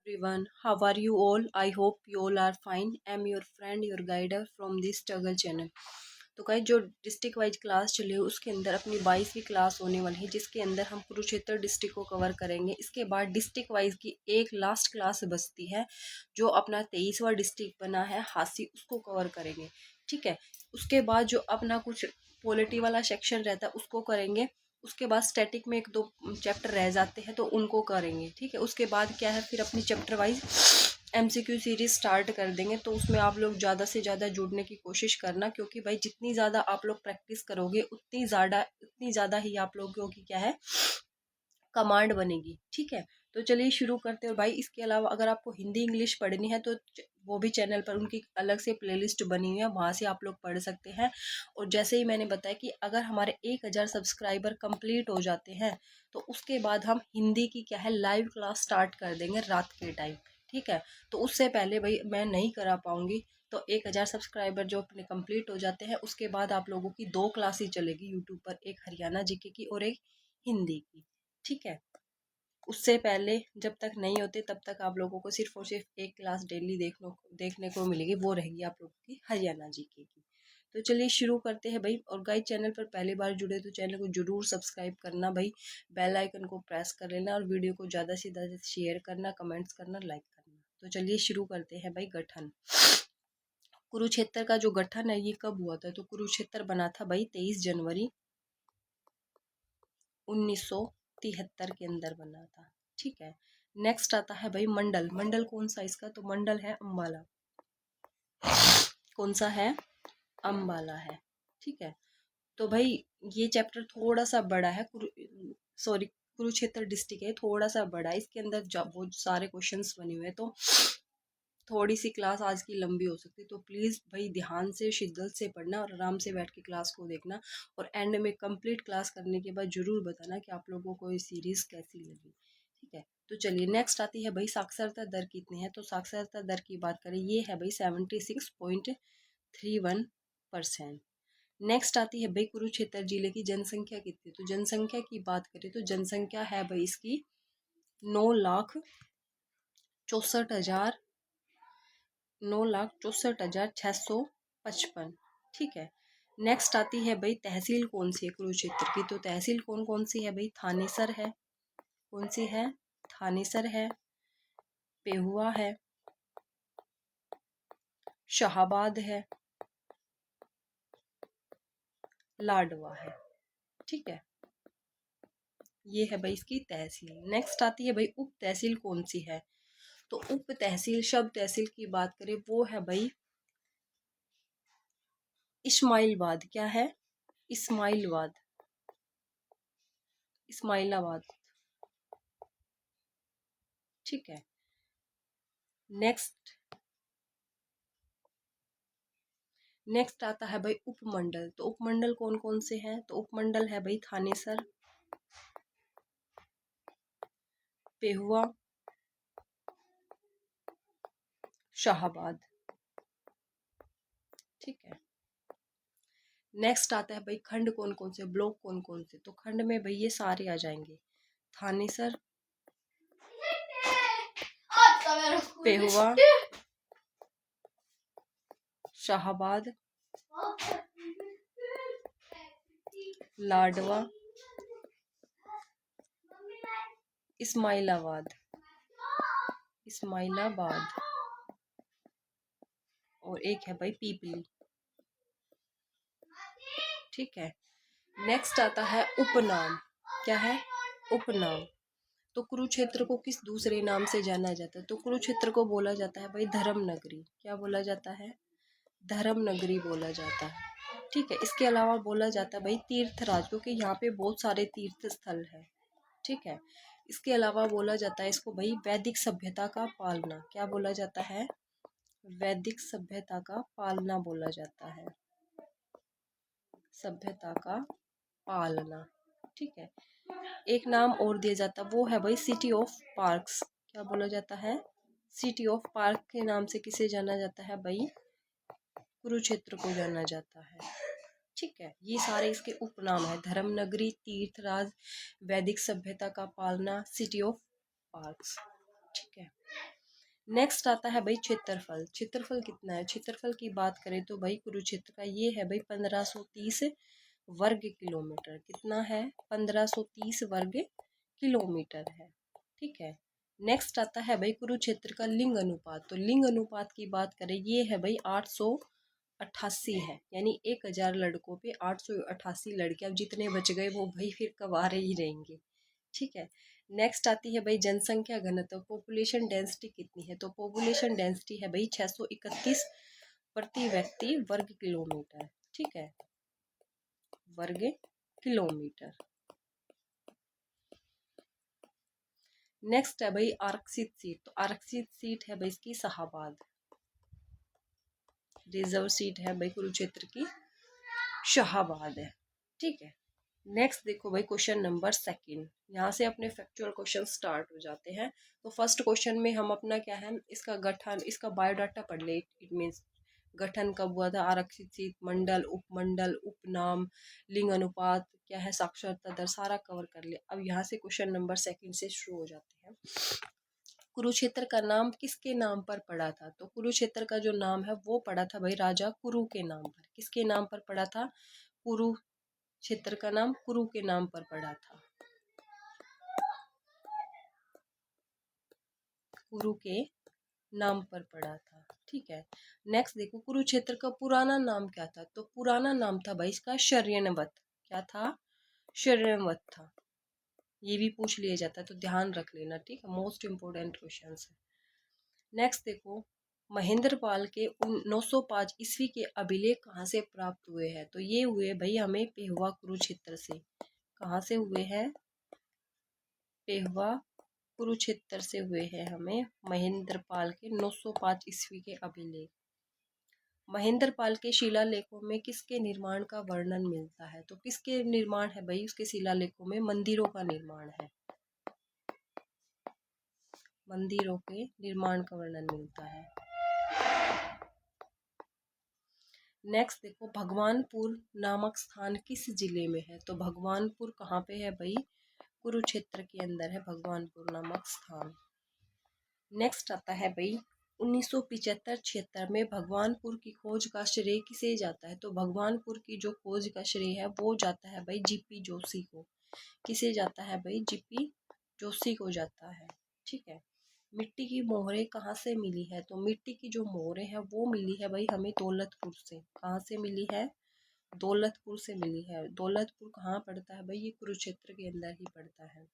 everyone, how are you all? I hope you all are fine. I'm your friend, your guider from this struggle channel. तो guys जो district wise class चली है उसके अंदर अपनी 22वीं class होने वाली है, जिसके अंदर हम कुरुक्षेत्र डिस्ट्रिक्ट को कवर करेंगे। इसके बाद डिस्ट्रिक्ट वाइज की एक लास्ट क्लास बचती है जो अपना 23वां डिस्ट्रिक्ट बना है हासी, उसको कवर करेंगे। ठीक है, उसके बाद जो अपना कुछ पॉलिटी वाला सेक्शन रहता है उसको करेंगे। उसके बाद स्टैटिक में एक दो चैप्टर रह जाते हैं तो उनको करेंगे। ठीक है, उसके बाद क्या है, फिर अपनी chapter wise MCQ series start कर देंगे। तो उसमें आप लोग ज़्यादा से ज़्यादा जुड़ने की कोशिश करना, क्योंकि भाई जितनी ज़्यादा आप लोग प्रैक्टिस करोगे उतनी ज़्यादा ही आप लोगों की क्या है कमांड बनेगी। ठीक है, तो चलिए शुरू करते हैं। और भाई इसके अलावा अगर आपको हिंदी इंग्लिश पढ़नी है तो वो भी चैनल पर उनकी अलग से प्लेलिस्ट बनी हुई है, वहाँ से आप लोग पढ़ सकते हैं। और जैसे ही मैंने बताया कि अगर हमारे 1000 सब्सक्राइबर कंप्लीट हो जाते हैं तो उसके बाद हम हिंदी की क्या है लाइव क्लास स्टार्ट कर देंगे रात के टाइम। ठीक है, तो उससे पहले भाई मैं नहीं करा पाऊँगी। तो 1000 सब्सक्राइबर जो अपने कंप्लीट हो जाते हैं उसके बाद आप लोगों की 2 क्लासेस चलेगी यूट्यूब पर, एक हरियाणा जीके की और एक हिंदी की। ठीक है, उससे पहले जब तक नहीं होते तब तक आप लोगों को सिर्फ और सिर्फ एक क्लास डेली देखने को मिलेगी, वो रहेगी आप लोगों की हरियाणा जीके की। तो चलिए शुरू करते हैं भाई। और गाइस चैनल पर पहली बार जुड़े तो चैनल को जरूर सब्सक्राइब करना भाई, बेल आइकन को प्रेस कर लेना और वीडियो को ज़्यादा से ज़्यादा शेयर करना, कमेंट्स करना, लाइक करना। तो चलिए शुरू करते हैं भाई। गठन, कुरुक्षेत्र का जो गठन है ये कब हुआ था? तो कुरुक्षेत्र बना था भाई 23 जनवरी 1973 के अंदर बना था। ठीक है, नेक्स्ट आता है भाई मंडल। मंडल कौन सा इसका? तो मंडल है अम्बाला। कौन सा है? अम्बाला है। ठीक है, तो भाई ये चैप्टर थोड़ा सा बड़ा है, कुरुक्षेत्र डिस्ट्रिक्ट है, थोड़ा सा बड़ा है। इसके अंदर बहुत सारे क्वेश्चंस बने हुए हैं, तो थोड़ी सी क्लास आज की लंबी हो सकती है। तो प्लीज़ भाई ध्यान से शिद्दत से पढ़ना और आराम से बैठ के क्लास को देखना। और एंड में कंप्लीट क्लास करने के बाद ज़रूर बताना कि आप लोगों को ये सीरीज़ कैसी लगी। ठीक है, तो चलिए नेक्स्ट आती है भाई साक्षरता दर कितनी है? तो साक्षरता दर की बात करें ये है भाई 76.31%। नेक्स्ट आती है भाई कुरुक्षेत्र जिले की जनसंख्या कितनी? तो जनसंख्या की बात करें तो जनसंख्या है भाई इसकी 9,64,655। ठीक है, नेक्स्ट आती है भाई तहसील कौन सी है कुरुक्षेत्र की? तो तहसील कौन कौन सी है भाई? थानेसर है। कौन सी है? थानेसर है, पेहुआ है, शाहाबाद है, लाडवा है। ठीक है, ये है भाई इसकी तहसील। नेक्स्ट आती है भाई उप तहसील कौन सी है? तो उप तहसील शब्द तहसील की बात करें वो है भाई इस्माइलवाद। क्या है? इस्माइलवाद, इस्माइलाबाद। ठीक है, नेक्स्ट नेक्स्ट आता है भाई उपमंडल। तो उपमंडल कौन कौन से हैं? तो उपमंडल है भाई थानेसर, पेहुआ, शाहाबाद। ठीक है, नेक्स्ट आता है भाई खंड कौन कौन से, ब्लॉक कौन कौन से? तो खंड में भाई ये सारे आ जाएंगे, थानेसर, पेहुआ, शाहाबाद, लाडवा, इस्माइलाबाद, इस्माइलाबाद और एक है भाई पीपली। ठीक है, नेक्स्ट आता है उपनाम। क्या है? उपनाम। तो कुरुक्षेत्र को किस दूसरे नाम से जाना जाता है? तो कुरुक्षेत्र को बोला जाता है भाई धर्म नगरी। क्या बोला जाता है? धर्म नगरी बोला जाता है। ठीक है, इसके अलावा बोला जाता है भाई तीर्थराज, क्योंकि यहाँ पे बहुत सारे तीर्थ स्थल है। ठीक है, इसके अलावा बोला जाता है इसको भाई वैदिक सभ्यता का पालना। क्या बोला जाता है? वैदिक सभ्यता का पालना बोला जाता है, सभ्यता का पालना। ठीक है, एक नाम और दिया जाता है वो है भाई सिटी ऑफ पार्क्स। क्या बोला जाता है? सिटी ऑफ पार्क के नाम से किसे जाना जाता है भाई? कुरुक्षेत्र को जाना जाता है। ठीक है, ये सारे इसके उपनाम है, धर्म नगरी, तीर्थराज, वैदिक सभ्यता का पालना, सिटी ऑफ पार्क्स। ठीक है, नेक्स्ट आता है भाई क्षेत्रफल। क्षेत्रफल कितना है, क्षेत्रफल की बात करें तो भाई कुरुक्षेत्र का ये है भाई 1530 वर्ग किलोमीटर। कितना है, 1530 वर्ग किलोमीटर है। ठीक है। नेक्स्ट आता है भाई कुरुक्षेत्र का लिंग अनुपात। तो लिंग अनुपात की बात करें, ये है भाई 888 है, यानी 1000 लड़कों पे 888 लड़के। अब जितने बच गए वो भाई फिर कवारे ही रहेंगे। ठीक है। नेक्स्ट आती है भाई जनसंख्या घनत्व, पॉपुलेशन डेंसिटी कितनी है। तो पॉपुलेशन डेंसिटी है भाई 631 प्रति व्यक्ति वर्ग किलोमीटर। ठीक है, वर्ग किलोमीटर। नेक्स्ट है भाई आरक्षित सीट। तो आरक्षित सीट है भाई इसकी शाहाबाद, रिजर्व सीट है भाई कुरुक्षेत्र की शाहाबाद है। ठीक है। नेक्स्ट देखो भाई क्वेश्चन नंबर सेकंड, यहाँ से अपने फैक्चुअल क्वेश्चन स्टार्ट हो जाते हैं। तो फर्स्ट क्वेश्चन में हम अपना क्या है, इसका गठन, इसका बायोडाटा पढ़ ले। इट मीन्स गठन कब हुआ था, आरक्षित सीट, मंडल, उपमंडल, उपनाम, लिंग अनुपात क्या है, साक्षरता दर, सारा कवर कर ले। अब यहाँ से क्वेश्चन नंबर सेकंड से शुरू हो जाते हैं। कुरुक्षेत्र का नाम किसके नाम पर पड़ा था। तो कुरुक्षेत्र का जो नाम है वो पड़ा था भाई राजा कुरु के नाम पर। किसके नाम पर पड़ा था, कुरुक्षेत्र का नाम कुरु के नाम पर पड़ा था, कुरु के नाम पर पड़ा था। ठीक है। नेक्स्ट देखो कुरुक्षेत्र का पुराना नाम क्या था। तो पुराना नाम था भाई इसका शर्यनवत। क्या था, शर्यनवत था। ये भी पूछ लिया जाता है तो ध्यान रख लेना। ठीक है, मोस्ट इंपोर्टेंट क्वेश्चन है। नेक्स्ट देखो महेंद्रपाल के 905 ईस्वी के अभिलेख कहाँ से प्राप्त हुए हैं। तो ये हुए भाई हमें पेहवा कुरुक्षेत्र से। कहाँ से हुए हैं, पेहवा कुरुक्षेत्र से हुए हैं हमें महेंद्रपाल के 905 ईस्वी के अभिलेख। महेंद्रपाल के शिलालेखों में किसके निर्माण का वर्णन मिलता है। तो किसके निर्माण है भाई, उसके शिलालेखों में मंदिरों का निर्माण है, मंदिरों के निर्माण का वर्णन मिलता है। नेक्स्ट देखो भगवानपुर नामक स्थान किस जिले में है। तो भगवानपुर कहाँ पे है भाई, कुरुक्षेत्र के अंदर है भगवानपुर नामक स्थान। नेक्स्ट आता है भाई 1975-76 में भगवानपुर की खोज का श्रेय किसे जाता है। तो भगवानपुर की जो खोज का श्रेय है वो जाता है भाई जीपी जोशी को। किसे जाता है भाई, जीपी जोशी को जाता है। ठीक है। मिट्टी की मोहरें कहाँ से मिली है। तो मिट्टी की जो मोहरें हैं वो मिली है भाई हमें दौलतपुर से। कहाँ से मिली है, दौलतपुर से मिली है। दौलतपुर कहाँ पड़ता है भाई, ये कुरुक्षेत्र के अंदर ही पड़ता है।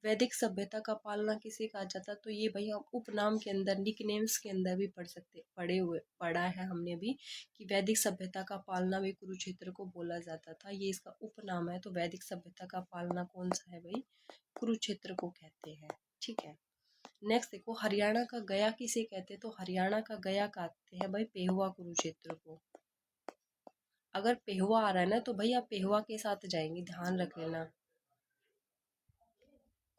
वैदिक सभ्यता का पालना किसे कहा जाता है। तो ये भाई हम उपनाम के अंदर, निकनेम्स के अंदर भी पढ़ा है हमने भी कि वैदिक सभ्यता का पालना भी कुरुक्षेत्र को बोला जाता था। ये इसका उपनाम है। तो वैदिक सभ्यता का पालना कौन सा है भाई, कुरुक्षेत्र को कहते हैं। ठीक है। नेक्स्ट देखो हरियाणा का गया किसे कहते हैं। तो हरियाणा का गया कहते हैं भाई पेहुआ कुरुक्षेत्र को। अगर पेहुआ आ रहा है ना तो भाई आप पेहुआ के साथ जाएंगे, ध्यान रख लेना।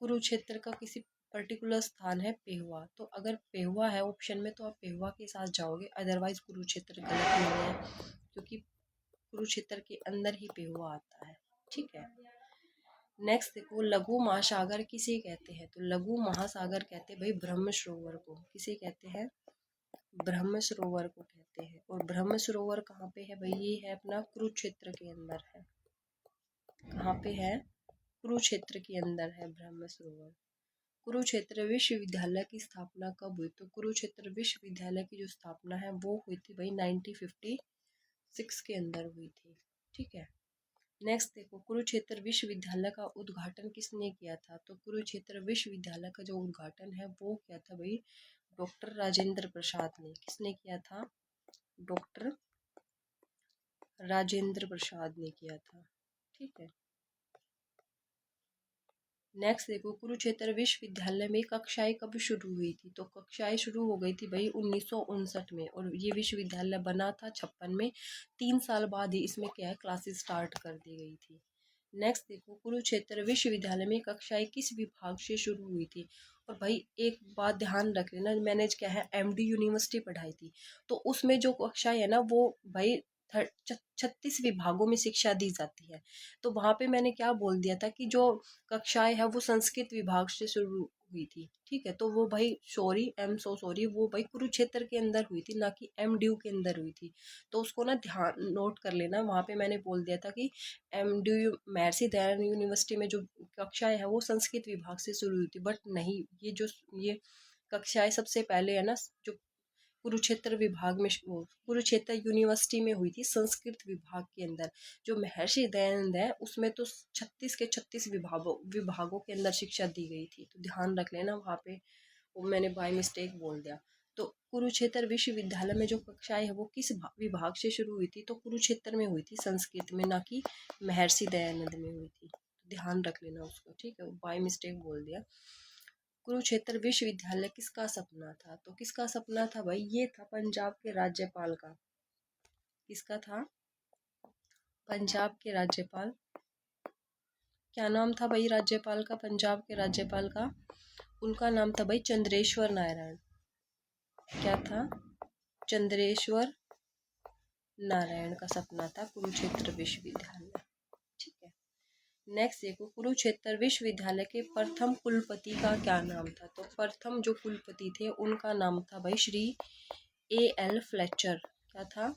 कुरुक्षेत्र का किसी पर्टिकुलर स्थान है पेहुआ, तो अगर पेहुआ है ऑप्शन में तो आप पेहुआ के साथ जाओगे, अदरवाइज कुरुक्षेत्र गलत नहीं है क्योंकि कुरुक्षेत्र के अंदर ही पेहुआ आता है। ठीक है। नेक्स्ट देखो लघु महासागर किसे कहते हैं। तो लघु महासागर कहते हैं भाई ब्रह्म सरोवर को। किसे कहते हैं, ब्रह्म सरोवर को कहते हैं। और ब्रह्म सरोवर कहाँ पे है भाई, ये है अपना कुरुक्षेत्र के अंदर है। कहाँ पे है, कुरुक्षेत्र के अंदर है ब्रह्म सरोवर। कुरुक्षेत्र विश्वविद्यालय की स्थापना कब हुई। तो कुरुक्षेत्र विश्वविद्यालय की जो स्थापना है वो हुई थी भाई 1956 के अंदर हुई थी। ठीक है। नेक्स्ट देखो कुरुक्षेत्र विश्वविद्यालय का उद्घाटन किसने किया था। तो कुरुक्षेत्र विश्वविद्यालय का जो उद्घाटन है वो किया था भाई डॉक्टर राजेंद्र प्रसाद ने। किसने किया था, डॉक्टर राजेंद्र प्रसाद ने किया था। ठीक है। नेक्स्ट देखो कुरुक्षेत्र विश्वविद्यालय में कक्षाएं कब शुरू हुई थी। तो कक्षाएं शुरू हो गई थी भाई 1959 में, और ये विश्वविद्यालय बना था 56 में। 3 साल बाद ही इसमें क्या है क्लासेस स्टार्ट कर दी गई थी। नेक्स्ट देखो कुरुक्षेत्र विश्वविद्यालय में कक्षाएं किस विभाग से शुरू हुई थी। और भाई एक बात ध्यान रख लेना, मैंने क्या है एमडी यूनिवर्सिटी पढ़ाई थी, तो उसमें जो कक्षाएं है ना वो भाई 36 विभागों में शिक्षा दी जाती है। तो वहाँ पे मैंने क्या बोल दिया था कि जो कक्षाएं है वो संस्कृत विभाग से शुरू हुई थी, ठीक है। तो वो भाई sorry, I am so sorry, वो भाई कुरुक्षेत्र के अंदर हुई थी, ना कि एम ड्यू के अंदर हुई थी। तो उसको ना ध्यान नोट कर लेना, वहाँ पे मैंने बोल दिया था कि M due Maharshi Dayanand university में जो कक्षाएं हैं वो संस्कृत विभाग से शुरू हुई थी, बट नहीं, ये कक्षाएं सबसे पहले है ना जो कुरुक्षेत्र विभाग में कुरुक्षेत्र यूनिवर्सिटी में हुई थी संस्कृत विभाग के अंदर। जो महर्षि दयानंद है उसमें तो 36 के 36 विभागों के अंदर शिक्षा दी गई थी, तो ध्यान रख लेना वहाँ पे, वो मैंने बाय मिस्टेक बोल दिया। तो कुरुक्षेत्र विश्वविद्यालय में जो कक्षाएं है वो किस विभाग से शुरू हुई थी, तो कुरुक्षेत्र में हुई थी, संस्कृत में, ना कि महर्षि दयानंद में हुई थी। ध्यान रख लेना उसको, ठीक है, बाय मिस्टेक बोल दिया। कुरुक्षेत्र विश्वविद्यालय किसका सपना था, तो किसका सपना था भाई, ये था पंजाब के राज्यपाल का। किसका था, पंजाब के राज्यपाल। क्या नाम था भाई राज्यपाल का, पंजाब के राज्यपाल का, उनका नाम था भाई चंद्रेश्वर नारायण। क्या था, चंद्रेश्वर नारायण का सपना था कुरुक्षेत्र विश्वविद्यालय, ठीक है। नेक्स्ट देखो, कुरुक्षेत्र विश्वविद्यालय के प्रथम कुलपति का क्या नाम था, तो प्रथम जो कुलपति थे उनका नाम था भाई श्री A.L. फ्लेचर। क्या था,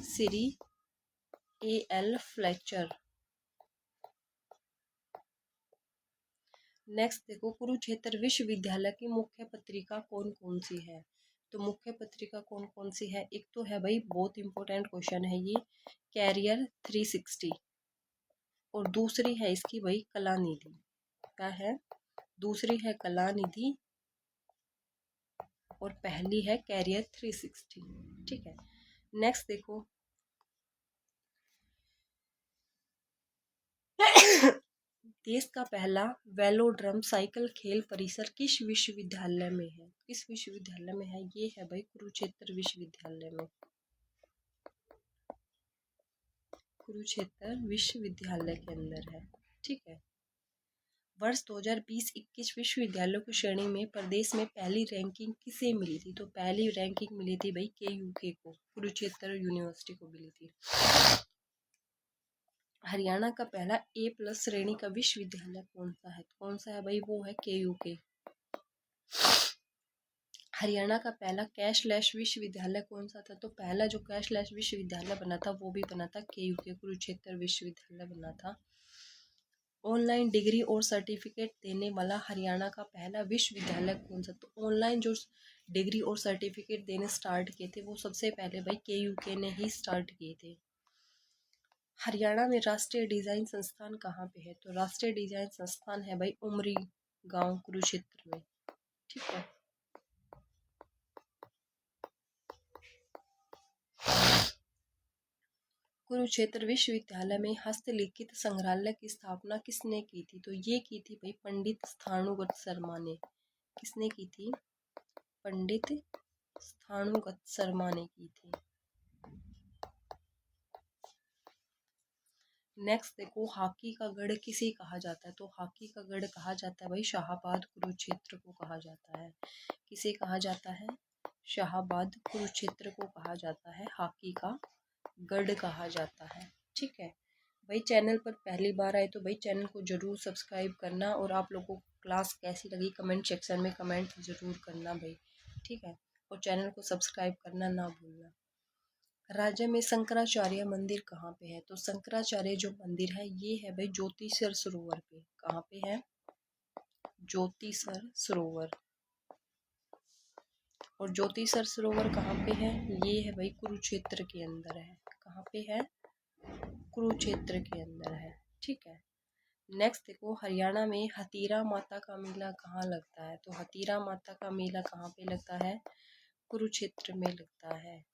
श्री A.L. फ्लेचर। नेक्स्ट देखो, कुरुक्षेत्र विश्वविद्यालय की मुख्य पत्रिका कौन कौन सी है, तो मुख्य पत्रिका कौन कौन सी है, एक तो है भाई, बहुत इंपॉर्टेंट क्वेश्चन है ये, कैरियर 360, और दूसरी है इसकी भाई कलानिधि। क्या है, दूसरी है कलानिधि और पहली है कैरियर 360, ठीक है। नेक्स्ट देखो देश का पहला वेलोड्रम साइकिल खेल परिसर किस विश्वविद्यालय में है, किस विश्वविद्यालय में है, ये है भाई कुरुक्षेत्र विश्वविद्यालय में, कुरुक्षेत्र विश्वविद्यालय के अंदर है, ठीक है। वर्ष 2020-21 विश्वविद्यालयों की श्रेणी में प्रदेश में पहली रैंकिंग किसे मिली थी, तो पहली रैंकिंग मिली थी भाई KUK को, कुरुक्षेत्र यूनिवर्सिटी को मिली थी। हरियाणा का पहला A+ श्रेणी का विश्वविद्यालय कौन सा है, कौन सा है भाई, वो है KUK। हरियाणा का पहला कैशलेस विश्वविद्यालय कौन सा था, तो पहला जो कैशलेस विश्वविद्यालय बना था वो भी बना था KUK, कुरुक्षेत्र विश्वविद्यालय बना था। ऑनलाइन डिग्री और सर्टिफिकेट देने वाला हरियाणा का पहला विश्वविद्यालय कौन सा, तो ऑनलाइन जो डिग्री और सर्टिफिकेट देने स्टार्ट किए थे वो सबसे पहले भाई KUK ने ही स्टार्ट किए थे। हरियाणा में राष्ट्रीय डिजाइन संस्थान कहाँ पे है, तो राष्ट्रीय डिजाइन संस्थान है भाई उमरी गांव कुरुक्षेत्र में, ठीक है। कुरुक्षेत्र विश्वविद्यालय में हस्तलिखित संग्रहालय की स्थापना किसने की थी, तो ये की थी भाई पंडित स्थाणुगत शर्मा ने। किसने की थी, पंडित स्थाणुगत शर्मा ने की थी। नेक्स्ट देखो, हॉकी का गढ़ किसे कहा जाता है, तो हॉकी का गढ़ कहा जाता है भाई शाहाबाद कुरुक्षेत्र को कहा जाता है। किसे कहा जाता है, शाहाबाद कुरुक्षेत्र को कहा जाता है, हॉकी का गढ़ कहा जाता है, ठीक है। भाई चैनल पर पहली बार आए तो भाई चैनल को ज़रूर सब्सक्राइब करना, और आप लोगों को क्लास कैसी लगी कमेंट सेक्शन में कमेंट ज़रूर करना भाई, ठीक है। और चैनल को सब्सक्राइब करना ना भूलना। राज्य में शंकराचार्य मंदिर कहाँ पे है, तो शंकराचार्य जो मंदिर है ये है भाई ज्योतिसर सरोवर पे। कहाँ पे है, ज्योतिसर सरोवर। और ज्योतिसर सरोवर कहाँ पे है, ये है भाई कुरुक्षेत्र के अंदर है। कहाँ पे है, कुरुक्षेत्र के अंदर है, ठीक है। नेक्स्ट देखो, हरियाणा में हतीरा माता का मेला कहाँ लगता है, तो हतीरा माता का मेला कहाँ पे लगता है, कुरुक्षेत्र में लगता है।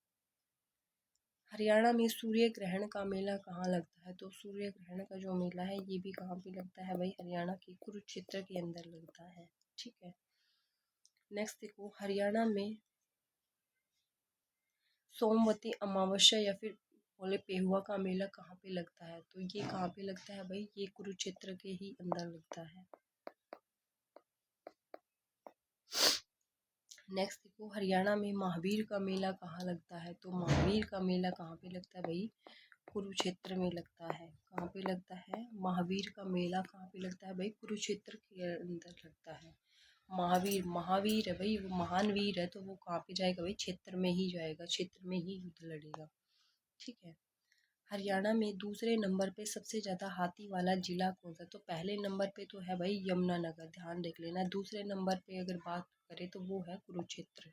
हरियाणा में सूर्य ग्रहण का मेला कहाँ लगता है, तो सूर्य ग्रहण का जो मेला है ये भी कहाँ पे लगता है भाई, हरियाणा के कुरुक्षेत्र के अंदर लगता है, ठीक है। नेक्स्ट देखो, हरियाणा में सोमवती अमावस्या या फिर बोले पेहुआ का मेला कहाँ पे लगता है, तो ये कहाँ पे लगता है भाई, ये कुरुक्षेत्र के ही अंदर लगता है। नेक्स्ट देखो, हरियाणा में महावीर का मेला कहाँ लगता है, तो महावीर का मेला कहाँ पे लगता है भाई, कुरुक्षेत्र में लगता है। कहाँ पे लगता है, महावीर का मेला कहाँ पे लगता है भाई, कुरुक्षेत्र के अंदर लगता है। महावीर, महावीर है भाई, वो महान वीर है, तो वो कहाँ पे जाएगा भाई, क्षेत्र में ही जाएगा, क्षेत्र में ही युद्ध लड़ेगा। ठीक है। हरियाणा में दूसरे नंबर पे सबसे ज्यादा हाथी वाला जिला कौन सा, तो पहले नंबर पे तो है भाई यमुनानगर, ध्यान रख लेना। दूसरे नंबर पे अगर बात करें तो वो है कुरुक्षेत्र।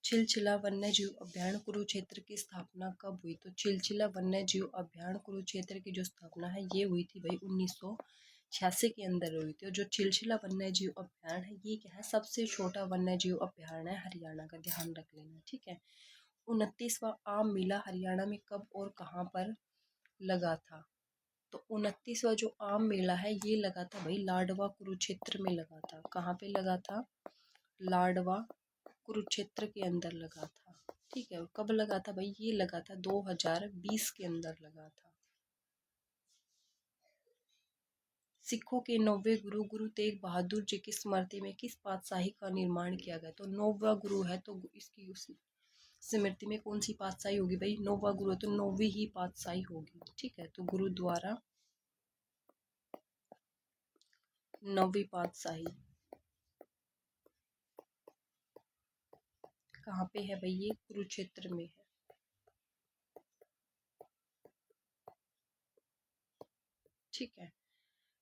चिलचिला वन्य जीव अभयारण्य कुरुक्षेत्र की स्थापना कब हुई, तो चिलचिला वन्य जीव अभयारण्य कुरुक्षेत्र की जो स्थापना है ये हुई थी भाई 1986 के अंदर हुई थी। और जो चिलचिला वन्य जीव अभयारण्य है ये क्या है, सबसे छोटा वन्य जीव अभयारण्य है हरियाणा का, ध्यान रख लेना। ठीक है। 29वां आम मेला हरियाणा में कब और कहाँ पर लगा था, तो 29वां जो आम मेला है ये लगा था भाई लाडवा कुरुक्षेत्र में लगा था। कहाँ पे लगा था, लाडवा कुरुक्षेत्र के अंदर लगा था। ठीक है। और कब लगा था भाई, ये लगा था 2020 के अंदर लगा था। सिखों के 9वें गुरु गुरु तेग बहादुर जी की स्मृति में किस पातशाही का निर्माण किया गया, तो 9वां गुरु है तो इसकी स्मृति में कौन सी पातशाही होगी भाई, 9वां गुरु है तो 9वीं ही पातशाही होगी। ठीक है। तो गुरुद्वारा 9वीं पातशाही कहाँ पे है भाई, ये कुरुक्षेत्र में है। ठीक है।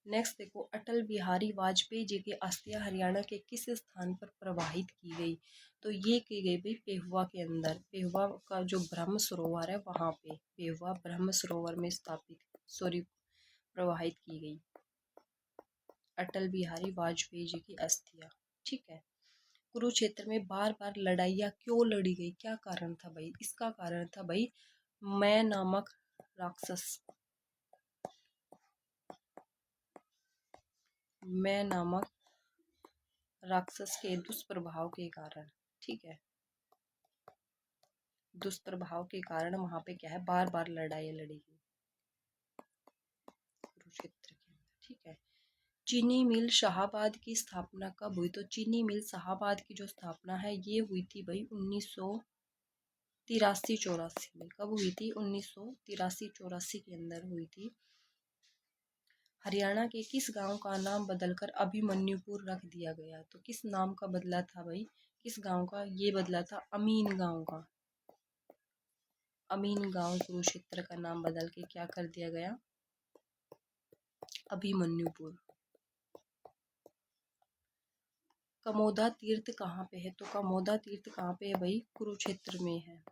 नेक्स्ट देखो, अटल बिहारी वाजपेयी जी की अस्थियां हरियाणा के किस स्थान पर प्रवाहित की गई, तो ये की गई भाई पेहुआ के अंदर, पेहुआ का जो ब्रह्म सरोवर है वहां पे, पेहुआ ब्रह्म सरोवर में स्थापित सॉरी प्रवाहित की गई अटल बिहारी वाजपेयी जी की अस्थियां। ठीक है। कुरुक्षेत्र में बार बार लड़ाइयाँ क्यों लड़ी गई, क्या कारण था भाई, इसका कारण था भाई मैं नामक राक्षस, मैं नामक राक्षस के दुष्प्रभाव के कारण। ठीक है। दुष्प्रभाव के कारण वहां पे क्या है, बार बार लड़ाई लड़ी गई कुरुक्षेत्र के अंदर। ठीक है। चीनी मिल शाहाबाद की स्थापना कब हुई, तो चीनी मिल शाहाबाद की जो स्थापना है ये हुई थी भाई 1983-84 में। कब हुई थी, 1983-84 के अंदर हुई थी। हरियाणा के किस गांव का नाम बदलकर अभिमन्युपुर रख दिया गया, तो किस नाम का बदला था भाई, किस गांव का ये बदला था, अमीन गांव का। अमीन गांव कुरुक्षेत्र का नाम बदल के क्या कर दिया गया, अभिमन्युपुर। कमोदा तीर्थ कहाँ पे है, तो कमोदा तीर्थ कहाँ पे है भाई, कुरुक्षेत्र में है।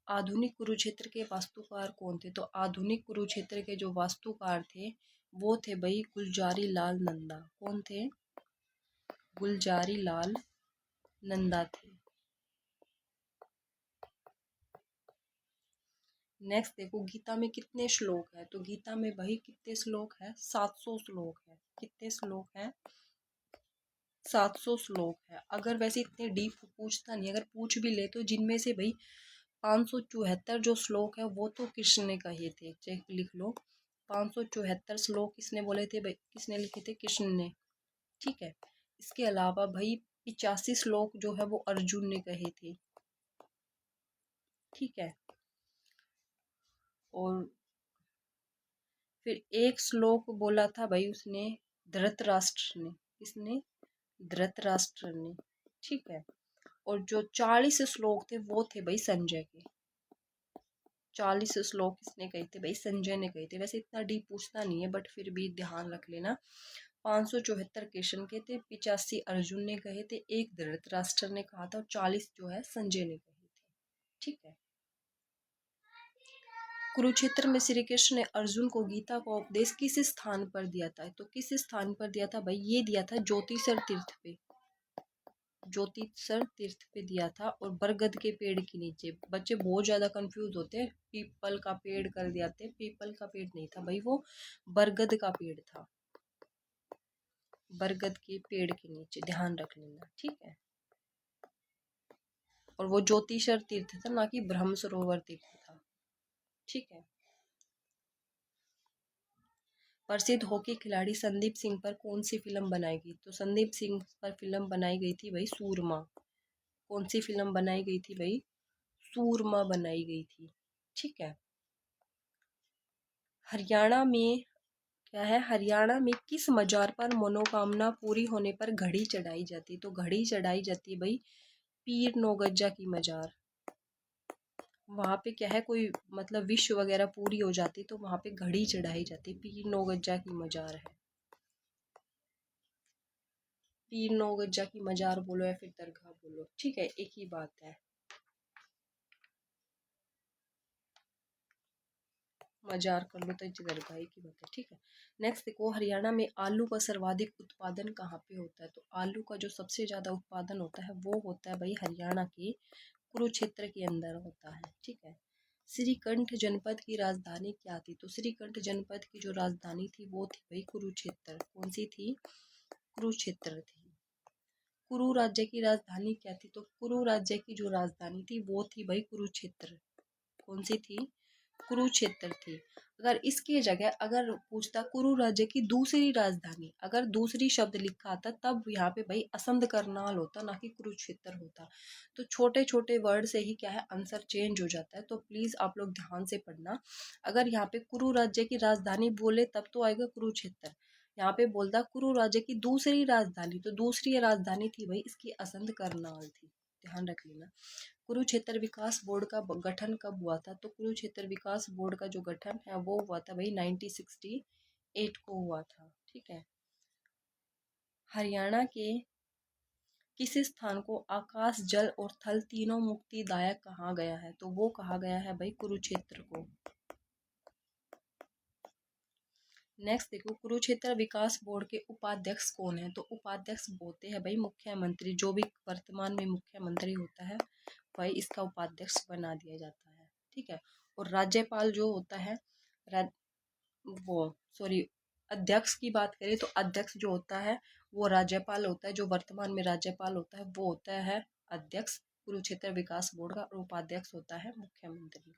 आधुनिक कुरुक्षेत्र के वास्तुकार कौन थे, तो आधुनिक कुरुक्षेत्र के जो वास्तुकार थे वो थे भाई गुलजारी लाल नंदा। कौन थे, गुलजारी लाल नंदा थे। नेक्स्ट देखो, गीता में कितने श्लोक है, तो गीता में भाई कितने श्लोक है, 700 श्लोक है। कितने श्लोक है, 700 श्लोक है। अगर वैसे इतने डीप पूछता नहीं, अगर पूछ भी ले तो जिनमें से भाई 574 जो श्लोक है वो तो कृष्ण ने कहे थे, चेक लिख लो। 574 श्लोक किसने बोले थे भाई, किसने लिखे थे, कृष्ण ने। ठीक है। इसके अलावा भाई 85 श्लोक जो है वो अर्जुन ने कहे थे। ठीक है। और फिर एक श्लोक बोला था भाई उसने धृतराष्ट्र ने, किसने, धृतराष्ट्र ने। ठीक है। और जो 40 श्लोक थे वो थे भाई संजय के। 40 श्लोक किसने कहे थे भाई, संजय ने कहे थे। वैसे इतना डीप पूछता नहीं है बट फिर भी ध्यान रख लेना। 574 कृष्ण के थे, 85 अर्जुन ने कहे थे, एक धृतराष्ट्र ने कहा था और 40 जो है संजय ने कहे थे। ठीक है। कुरुक्षेत्र में श्री कृष्ण ने अर्जुन को गीता का उपदेश किस स्थान पर दिया था, तो किस स्थान पर दिया था भाई, ये दिया था ज्योतिषर तीर्थ पे, ज्योतिषर तीर्थ पे दिया था। और बरगद के पेड़ के नीचे, बच्चे बहुत ज्यादा कंफ्यूज होते हैं, पीपल का पेड़ कर दिया थे, पीपल का पेड़ नहीं था भाई, वो बरगद का पेड़ था, बरगद के पेड़ के नीचे, ध्यान रख लेना। ठीक है। और वो ज्योतिषर तीर्थ था, ना कि ब्रह्म सरोवर तीर्थ था। ठीक है। प्रसिद्ध हॉकी खिलाड़ी संदीप सिंह पर कौन सी फिल्म बनाई गई, तो संदीप सिंह पर फिल्म बनाई गई थी भाई सूरमा। कौन सी फिल्म बनाई गई थी भाई, सूरमा बनाई गई थी। ठीक है। हरियाणा में क्या है, हरियाणा में किस मजार पर मनोकामना पूरी होने पर घड़ी चढ़ाई जाती? तो घड़ी चढ़ाई जाती है भाई पीर नौगज्जा की मजार। वहां पे क्या है, कोई मतलब विश वगैरह पूरी हो जाती तो वहां पे घड़ी चढ़ाई जाती, पीर नौगज्जा की मजार है। पीर नौगज्जा की मजार बोलो या फिर दरगाह बोलो, ठीक है, एक ही बात है। मजार कर लो तो दरगाह की बात है। ठीक है। नेक्स्ट देखो, हरियाणा में आलू का सर्वाधिक उत्पादन कहाँ पे होता है? तो आलू का जो सबसे ज्यादा उत्पादन होता है वो होता है भाई हरियाणा के कुरुक्षेत्र के अंदर होता है। ठीक है। श्रीकंठ जनपद की राजधानी क्या थी? तो श्रीकंठ जनपद की जो राजधानी थी वो थी भाई कुरुक्षेत्र। कौन सी थी? कुरुक्षेत्र थी। कुरु राज्य की राजधानी क्या थी? तो कुरु राज्य की जो राजधानी थी वो थी भाई कुरुक्षेत्र। कौन सी थी? कुरुक्षेत्र थी। अगर इसकी जगह अगर पूछता कुरु राज्य की दूसरी राजधानी, अगर दूसरी शब्द लिखा आता तब यहाँ पे भाई असंध करनाल होता, ना कि कुरुक्षेत्र होता। तो छोटे छोटे वर्ड से ही क्या है आंसर चेंज हो जाता है, तो प्लीज आप लोग ध्यान से पढ़ना। अगर यहाँ पे कुरु राज्य की राजधानी बोले तब तो आएगा कुरुक्षेत्र। यहाँ पे बोलता कुरु राज्य की दूसरी राजधानी, तो दूसरी राजधानी थी भाई इसकी असंध करनाल थी। ध्यान रख लेना। कुरुक्षेत्र विकास बोर्ड का गठन कब हुआ था? तो कुरुक्षेत्र विकास बोर्ड का जो गठन है वो हुआ था भाई 1968 को हुआ था। ठीक है। हरियाणा के किस स्थान को आकाश जल और थल तीनों मुक्तिदायक कहा गया है? तो वो कहा गया है भाई कुरुक्षेत्र को। नेक्स्ट देखो, कुरुक्षेत्र विकास बोर्ड के उपाध्यक्ष कौन है? तो उपाध्यक्ष होते हैं भाई मुख्यमंत्री। जो भी वर्तमान में मुख्यमंत्री होता है भाई इसका उपाध्यक्ष बना दिया जाता है। ठीक है। और राज्यपाल जो होता है राज, वो सॉरी अध्यक्ष की बात करें तो अध्यक्ष जो होता है वो राज्यपाल होता है। जो वर्तमान में राज्यपाल होता है वो होता है अध्यक्ष कुरुक्षेत्र विकास बोर्ड का, और उपाध्यक्ष होता है मुख्यमंत्री।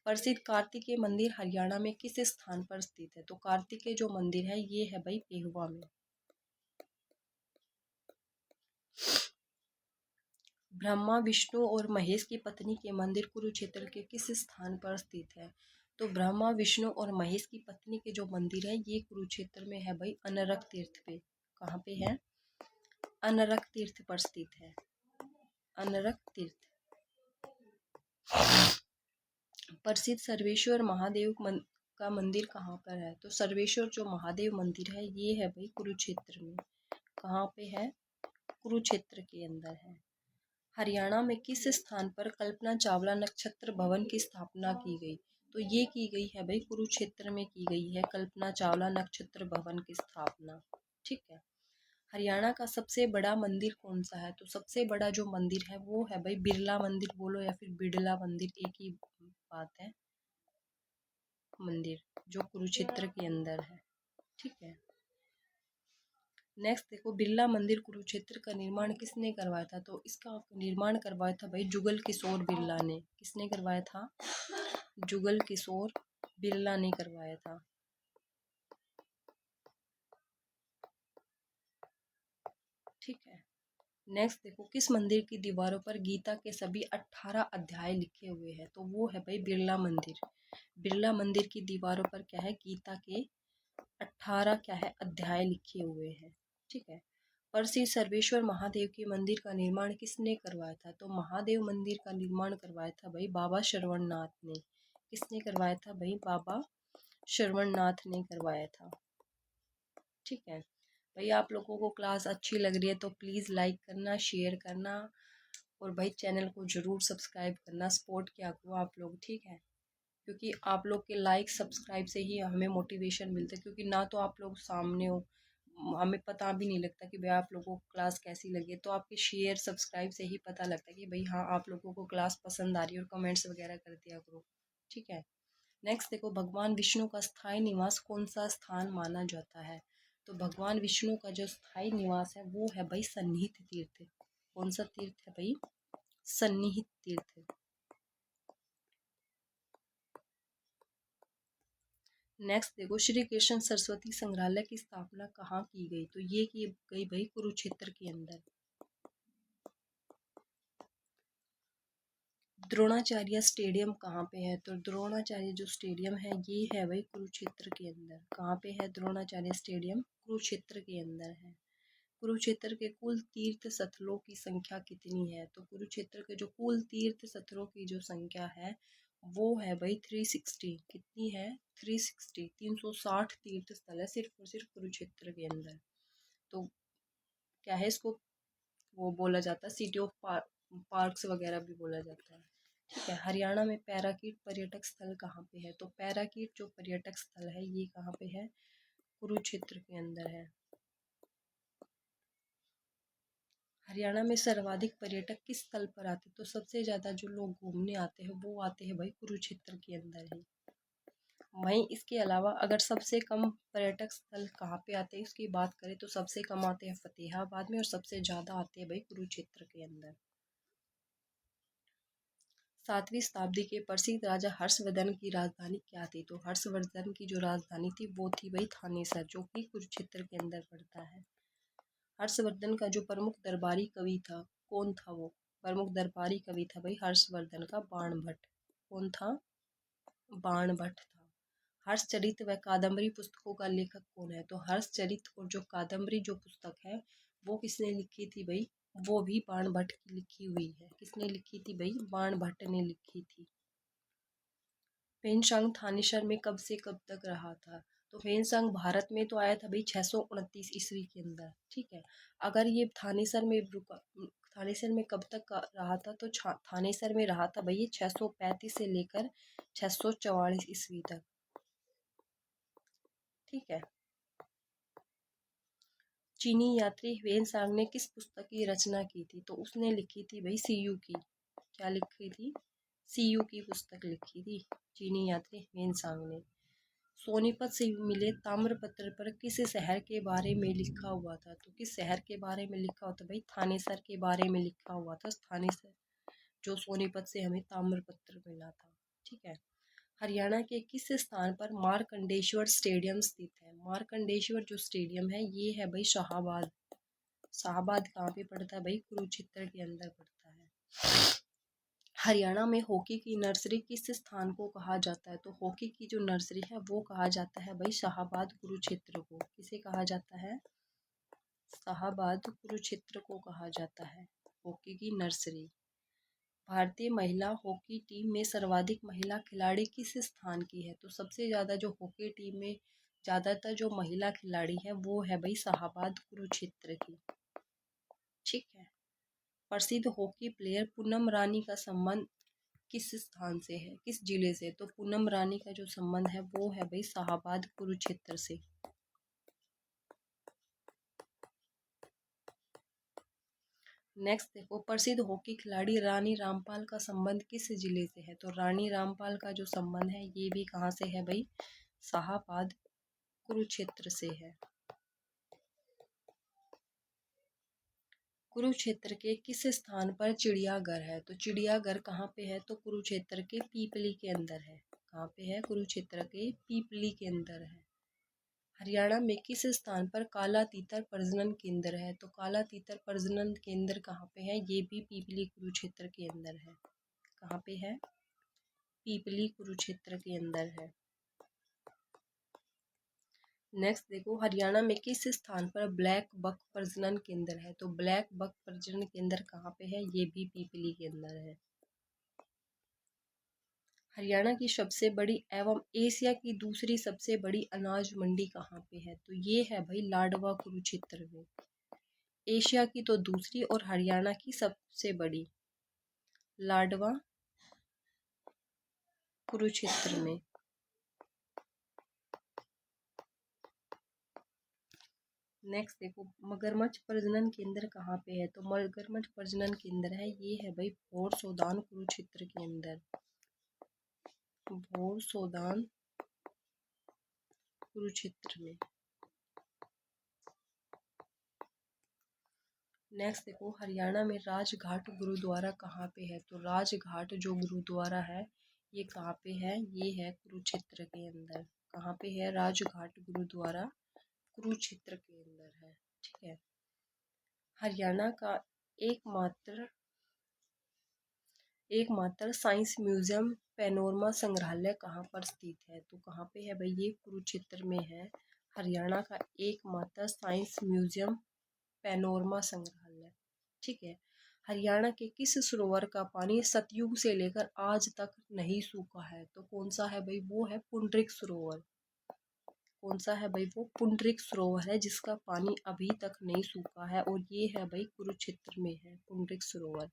प्रसिद्ध कार्तिकेय मंदिर हरियाणा में किस स्थान पर स्थित है? तो कार्तिकेय जो मंदिर है ये है भाई पेहुआ में। ब्रह्मा विष्णु और महेश की पत्नी के मंदिर कुरुक्षेत्र के किस स्थान पर स्थित है? तो ब्रह्मा विष्णु और महेश की पत्नी के जो मंदिर है ये कुरुक्षेत्र में है भाई अनरक तीर्थ पे। कहाँ पे है? अनरक तीर्थ पर स्थित है। अनरक तीर्थ। प्रसिद्ध सर्वेश्वर महादेव का मंदिर कहाँ पर है? तो सर्वेश्वर जो महादेव मंदिर है ये है भाई कुरुक्षेत्र में। कहाँ पे है? कुरुक्षेत्र के अंदर है। हरियाणा में किस स्थान पर कल्पना चावला नक्षत्र भवन की स्थापना की गई? तो ये की गई है भाई कुरुक्षेत्र में की गई है कल्पना चावला नक्षत्र भवन की स्थापना। ठीक है। हरियाणा का सबसे बड़ा मंदिर कौन सा है? तो सबसे बड़ा जो मंदिर है वो है भाई बिरला मंदिर बोलो या फिर बिड़ला मंदिर, एक ही बात है। मंदिर जो कुरुक्षेत्र के अंदर है। ठीक है। नेक्स्ट देखो, बिरला मंदिर कुरुक्षेत्र का निर्माण किसने करवाया था? तो इसका निर्माण करवाया था भाई जुगल किशोर बिरला ने। किसने करवाया था? जुगल किशोर बिरला ने करवाया था। ठीक है। नेक्स्ट देखो, किस मंदिर की दीवारों पर गीता के सभी 18 अध्याय लिखे हुए हैं? तो वो है भाई बिरला मंदिर। बिरला मंदिर की दीवारों पर क्या है, गीता के 18 क्या है अध्याय लिखे हुए हैं। ठीक है। प्रसिद्ध सर्वेश्वर महादेव के मंदिर का निर्माण किसने करवाया था? तो महादेव मंदिर का निर्माण करवाया था भाई बाबा श्रवणनाथ ने। किसने करवाया था भाई? बाबा श्रवणनाथ ने करवाया था। ठीक है। भाई आप लोगों को क्लास अच्छी लग रही है तो प्लीज़ लाइक करना, शेयर करना, और भाई चैनल को ज़रूर सब्सक्राइब करना। सपोर्ट किया करो आप लोग। ठीक है। क्योंकि आप लोग के लाइक सब्सक्राइब से ही हमें मोटिवेशन मिलता है, क्योंकि ना तो आप लोग सामने हो, हमें पता भी नहीं लगता कि भाई आप लोगों को क्लास कैसी लगी है। तो आपके शेयर सब्सक्राइब से ही पता लगता है कि भाई हाँ आप लोगों को क्लास पसंद आ रही है, और कमेंट्स वगैरह कर दिया करो। ठीक है। नेक्स्ट देखो, भगवान विष्णु का स्थायी निवास कौन सा स्थान माना जाता है? तो भगवान विष्णु का जो स्थायी निवास है वो है भाई सन्निहित तीर्थ। कौन सा तीर्थ है भाई? सन्निहित तीर्थ। नेक्स्ट देखो, श्री कृष्ण सरस्वती संग्रहालय की स्थापना कहाँ की गई? तो ये की गई भाई कुरुक्षेत्र के अंदर। द्रोणाचार्य स्टेडियम कहाँ पे है? तो द्रोणाचार्य जो स्टेडियम है ये है भाई कुरुक्षेत्र के अंदर। कहाँ पे है द्रोणाचार्य स्टेडियम? कुरुक्षेत्र के अंदर है। कुरुक्षेत्र के कुल तीर्थ स्थलों की संख्या कितनी है? तो कुरुक्षेत्र के जो कुल तीर्थ स्थलों की जो संख्या है वो है भाई 360। कितनी है? 360, 360 तीर्थ स्थल है सिर्फ और सिर्फ कुरुक्षेत्र के अंदर। तो क्या है, इसको वो बोला जाता है सिटी ऑफ पार्क्स वगैरह भी बोला जाता है। ठीक है। हरियाणा में पैराकीट पर्यटक स्थल कहाँ पे है? तो पैराकीट जो पर्यटक स्थल है ये कहाँ पे है? कुरुक्षेत्र के अंदर है। हरियाणा में सर्वाधिक पर्यटक किस स्थल पर आते हैं? तो सबसे ज़्यादा जो लोग घूमने आते हैं वो आते हैं भाई कुरुक्षेत्र के अंदर ही। वहीं इसके अलावा अगर सबसे कम पर्यटक स्थल कहाँ पे आते हैं इसकी बात करें तो सबसे कम आते हैं फतेहाबाद में और सबसे ज़्यादा आते हैं भाई कुरुक्षेत्र के अंदर। 7वीं शताब्दी के प्रसिद्ध राजा हर्षवर्धन की राजधानी क्या थी? तो हर्षवर्धन की जो राजधानी थी वो थी भाई थानेसर, जो कि कुरुक्षेत्र के अंदर पड़ता है। हर्षवर्धन का जो प्रमुख दरबारी कवि था, कौन था वो? प्रमुख दरबारी कवि था भाई हर्षवर्धन का बाणभट्ट। कौन था? बाणभट्ट था। हर्षचरित व कादम्बरी पुस्तकों का लेखक कौन है? तो हर्षचरित और जो कादम्बरी जो पुस्तक है वो किसने लिखी थी भाई? वो भी बाणभट्ट की लिखी हुई है। किसने लिखी थी भाई? बाणभट्ट ने लिखी थी। फेनसांग थानेसर में कब से कब तक रहा था? तो फेनसांग भारत में तो आया था भाई 629 ईस्वी के अंदर। ठीक है। अगर ये थानेसर में रुका, थानेसर में कब तक रहा था? तो थानेसर में रहा था भाई ये 635 से लेकर 644 ईस्वी तक। ठीक है। चीनी यात्री ह्वेनसांग ने किस पुस्तक की रचना की थी? तो उसने लिखी थी भाई सीयू की। क्या लिखी थी? सीयू की पुस्तक लिखी थी चीनी यात्री ह्वेनसांग ने। सोनीपत से मिले ताम्रपत्र पर किस शहर के बारे में लिखा हुआ था? तो किस शहर के बारे में लिखा हुआ था भाई? थानेसर के बारे में लिखा हुआ था। थानेसर जो सोनीपत से हमें ताम्रपत्र मिला था। ठीक है। हरियाणा के किस स्थान पर मार्कंडेश्वर स्टेडियम स्थित है? मार्कंडेश्वर जो स्टेडियम है ये है भाई शाहाबाद। शाहाबाद कहाँ पे पड़ता है भाई? कुरुक्षेत्र के अंदर पड़ता है। हरियाणा में हॉकी की नर्सरी किस स्थान को कहा जाता है? तो हॉकी की जो नर्सरी है वो कहा जाता है भाई शाहाबाद कुरुक्षेत्र को। किसे कहा जाता है? शाहाबाद कुरुक्षेत्र को कहा जाता है हॉकी की नर्सरी। भारतीय महिला हॉकी टीम में सर्वाधिक महिला खिलाड़ी किस स्थान की है? तो सबसे ज़्यादा जो हॉकी टीम में ज़्यादातर जो महिला खिलाड़ी है वो है भाई शाहाबाद कुरुक्षेत्र की। ठीक है। प्रसिद्ध हॉकी प्लेयर पूनम रानी का संबंध किस स्थान से है? किस जिले से? तो पूनम रानी का जो संबंध है वो है भाई शाहाबाद कुरुक्षेत्र से। नेक्स्ट देखो, प्रसिद्ध हॉकी खिलाड़ी रानी रामपाल का संबंध किस जिले से है? तो रानी रामपाल का जो संबंध है ये भी कहाँ से है भाई? शाहाबाद कुरुक्षेत्र से है। कुरुक्षेत्र के किस स्थान पर चिड़ियाघर है? तो चिड़ियाघर कहाँ पे है? तो कुरुक्षेत्र के पीपली के अंदर है। कहाँ पे है? कुरुक्षेत्र के पीपली के अंदर है। हरियाणा में किस स्थान पर काला तीतर प्रजनन केंद्र है? तो काला तीतर प्रजनन केंद्र कहाँ पे है? ये भी पीपली कुरुक्षेत्र के अंदर है। कहाँ पे है? पीपली कुरुक्षेत्र के अंदर है। नेक्स्ट देखो, हरियाणा में किस स्थान पर ब्लैक बक प्रजनन केंद्र है? तो ब्लैक बक प्रजनन केंद्र कहाँ पे है? ये भी पीपली के अंदर है। हरियाणा की सबसे बड़ी एवं एशिया की दूसरी सबसे बड़ी अनाज मंडी कहाँ पे है? तो ये है भाई लाडवा कुरुक्षेत्र में। एशिया की तो दूसरी और हरियाणा की सबसे बड़ी लाडवा कुरुक्षेत्र में। नेक्स्ट देखो, मगरमच्छ प्रजनन केंद्र कहाँ पे है? तो मगरमच्छ प्रजनन केंद्र है ये है भाई भोर सोदान कुरुक्षेत्र के अंदर। भोर सोदान कुरुक्षेत्र में। नेक्स्ट देखो, हरियाणा में राजघाट गुरुद्वारा कहाँ पे है? तो राजघाट जो गुरुद्वारा है ये कहाँ पे है? ये है कुरुक्षेत्र के अंदर। कहाँ पे है? राजघाट गुरुद्वारा कुरुक्षेत्र के अंदर है। ठीक है। हरियाणा का एकमात्र एकमात्र साइंस म्यूजियम पैनोरमा संग्रहालय कहाँ पर स्थित है? तो कहाँ पे है भाई? ये कुरुक्षेत्र में है। हरियाणा का एकमात्र साइंस म्यूजियम पैनोरमा संग्रहालय। ठीक है। हरियाणा के किस सरोवर का पानी सतयुग से लेकर आज तक नहीं सूखा है? तो कौन सा है भाई? वो है पुंडरिक सरोवर। कौन सा है भाई? वो पुंडरिक सरोवर है जिसका पानी अभी तक नहीं सूखा है, और ये है भाई कुरुक्षेत्र में है पुंडरिक सरोवर।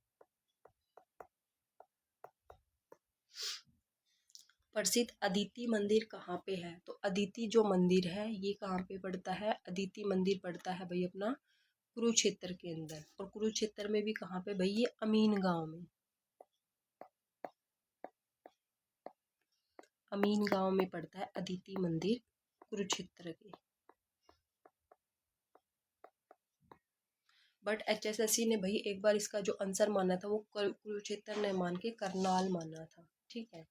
प्रसिद्ध अदिति मंदिर कहाँ पे है? तो अदिति जो मंदिर है ये कहाँ पे पड़ता है? अदिति मंदिर पड़ता है भाई अपना कुरुक्षेत्र के अंदर। और कुरुक्षेत्र में भी कहाँ पे भाई? ये अमीन गांव में। अमीन गांव में पड़ता है अदिति मंदिर कुरुक्षेत्र के। बट HSSC ने भाई एक बार इसका जो आंसर माना था वो कुरुक्षेत्र ने मान के करनाल माना था। ठीक है।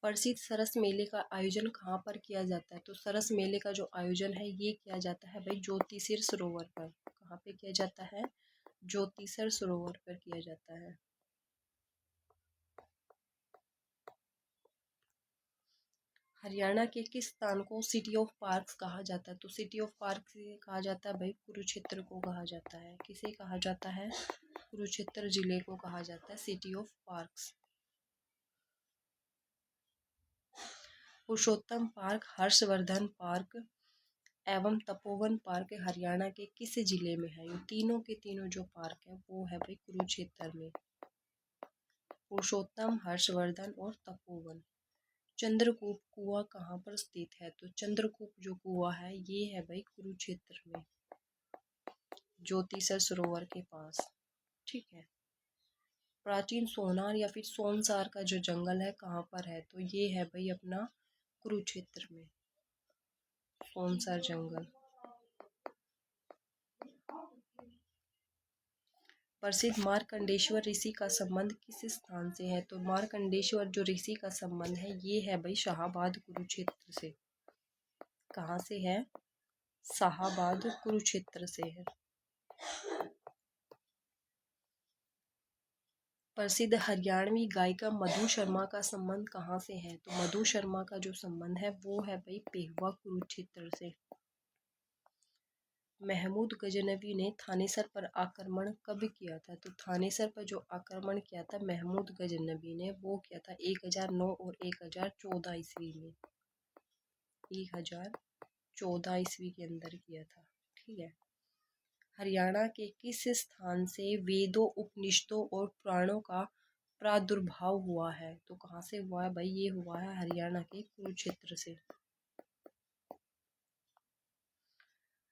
प्रसिद्ध सरस मेले का आयोजन कहाँ पर किया जाता है? तो सरस मेले का जो आयोजन है ये किया जाता है भाई ज्योतिषीर सरोवर पर। कहाँ पे किया जाता है? ज्योतिषर सरोवर पर किया जाता है। हरियाणा के किस स्थान को सिटी ऑफ पार्क्स कहा जाता है? तो सिटी ऑफ पार्क कहा जाता है भाई कुरुक्षेत्र को कहा जाता है। किसे कहा जाता है? कुरुक्षेत्र जिले को कहा जाता है city of parks. Purushottam park, Harshvardhan park एवं तपोवन पार्क हरियाणा के किस जिले में है? ये तीनों के तीनों जो पार्क है वो है भाई कुरुक्षेत्र में। पुरुषोत्तम, हर्षवर्धन और तपोवन। चंद्रकूप कुआं कहाँ पर स्थित है? तो चंद्रकूप जो कुआं है ये है भाई कुरुक्षेत्र में, ज्योतिसर सरोवर के पास। ठीक है। प्राचीन सोनार या फिर सोनसार का जो जंगल है कहाँ पर है? तो ये है भाई अपना कुरुक्षेत्र में, सोनसार जंगल। प्रसिद्ध मार्कंडेश्वर ऋषि का संबंध किस स्थान से है? तो मार्कंडेश्वर जो ऋषि का संबंध है ये है भाई शाहाबाद कुरुक्षेत्र से। कहाँ से है? शाहाबाद कुरुक्षेत्र से है। प्रसिद्ध हरियाणवी गायिका मधु शर्मा का संबंध कहाँ से है? तो मधु शर्मा का जो संबंध है वो है भाई पेहवा कुरुक्षेत्र से। महमूद गजनवी ने थानेसर पर आक्रमण कब किया था? तो थानेसर पर जो आक्रमण किया था महमूद गजनवी ने वो किया था 1009 और 1014 ईस्वी में। 1014 ईस्वी के अंदर किया था। ठीक है। हरियाणा के किस स्थान से वेदों, उपनिषदों और पुराणों का प्रादुर्भाव हुआ है? तो कहाँ से हुआ है भाई? ये हुआ है हरियाणा के कुरुक्षेत्र से।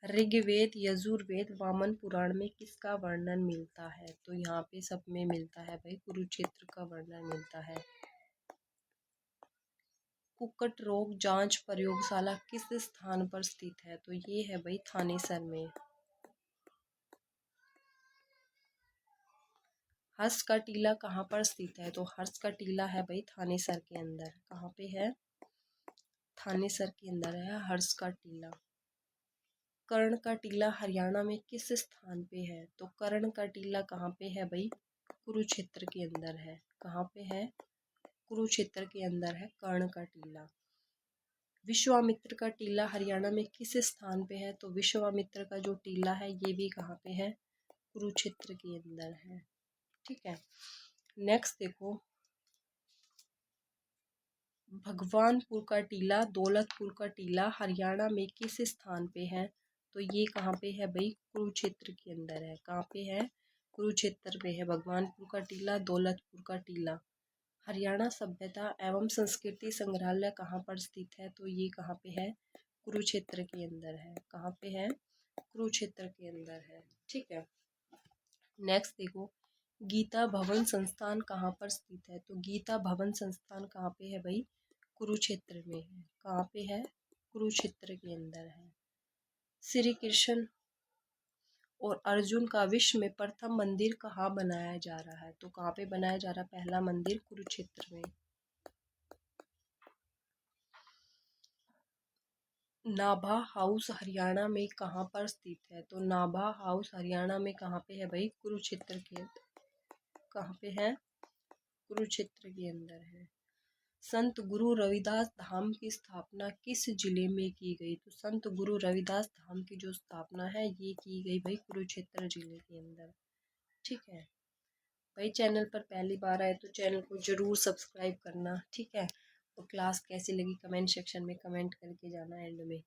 ऋग्वेद, यजुर्वेद, वामन पुराण में किसका वर्णन मिलता है? तो यहाँ पे सब में मिलता है भाई कुरुक्षेत्र का वर्णन मिलता है। कुक्कट रोग जांच प्रयोगशाला किस स्थान पर स्थित है? तो ये है भाई थानेसर में। हर्ष का टीला कहाँ पर स्थित है? तो हर्ष का टीला है भाई थानेसर के अंदर। कहाँ पे है? थानेसर के अंदर है हर्ष का टीला। कर्ण का टीला हरियाणा में किस स्थान पे है? तो कर्ण का टीला कहाँ पे है भाई? कुरुक्षेत्र के अंदर है। कहाँ पे है? कुरुक्षेत्र के अंदर है कर्ण का टीला। विश्वामित्र का टीला हरियाणा में किस स्थान पे है? तो विश्वामित्र का जो टीला है ये भी कहाँ पे है? कुरुक्षेत्र के अंदर है। ठीक है। नेक्स्ट देखो, भगवानपुर का टीला, दौलतपुर का टीला हरियाणा में किस स्थान पे है? तो ये कहाँ पे है भाई? कुरुक्षेत्र के अंदर है। कहाँ पे है? कुरुक्षेत्र पे है भगवानपुर का टीला, दौलतपुर का टीला। हरियाणा सभ्यता एवं संस्कृति संग्रहालय कहाँ पर स्थित है? तो ये कहाँ पे है? कुरुक्षेत्र के अंदर है। कहाँ पे है? कुरुक्षेत्र के अंदर है। ठीक है। नेक्स्ट देखो, गीता भवन संस्थान कहाँ पर स्थित है? तो गीता भवन संस्थान कहाँ पे है भाई? कुरुक्षेत्र में है। कहाँ पे है? कुरुक्षेत्र के अंदर है। श्री कृष्ण और अर्जुन का विश्व में प्रथम मंदिर कहाँ बनाया जा रहा है? तो कहाँ पे बनाया जा रहा है पहला मंदिर? कुरुक्षेत्र में। नाभा हाउस हरियाणा में कहाँ पर स्थित है? तो नाभा हाउस हरियाणा में कहाँ पे है भाई? कुरुक्षेत्र के। कहाँ पे है? कुरुक्षेत्र के अंदर है। संत गुरु रविदास धाम की स्थापना किस जिले में की गई? तो संत गुरु रविदास धाम की जो स्थापना है ये की गई भाई कुरुक्षेत्र जिले के अंदर। ठीक है भाई, चैनल पर पहली बार आए तो चैनल को जरूर सब्सक्राइब करना। ठीक है, और क्लास कैसी लगी कमेंट सेक्शन में कमेंट करके जाना एंड में।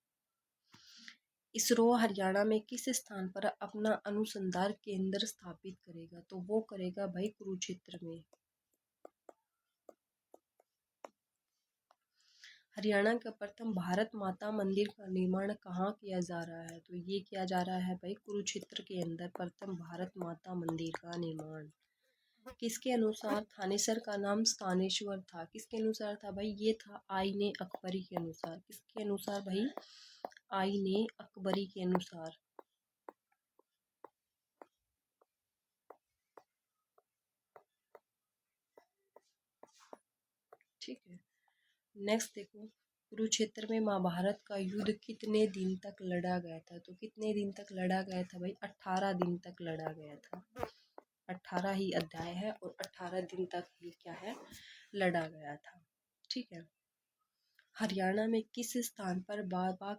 इसरो हरियाणा में किस स्थान पर अपना अनुसंधान केंद्र स्थापित करेगा? तो वो करेगा भाई कुरुक्षेत्र में। हरियाणा का प्रथम भारत माता मंदिर का निर्माण कहाँ किया जा रहा है? तो ये किया जा रहा है भाई कुरुक्षेत्र के अंदर प्रथम भारत माता मंदिर का निर्माण। किसके अनुसार थानेसर का नाम स्थानेश्वर था? किसके अनुसार था भाई? ये था आईने अकबरी के अनुसार। किसके अनुसार भाई? आईने अकबरी के अनुसार। ठीक है, नेक्स्ट देखो, कुरुक्षेत्र में महाभारत का युद्ध कितने दिन तक लड़ा गया था? तो कितने दिन तक लड़ा गया था भाई? 18 दिन तक लड़ा गया था। 18 ही अध्याय है और 18 दिन तक ही क्या है, लड़ा गया था। ठीक है, हरियाणा में किस स्थान पर बाबा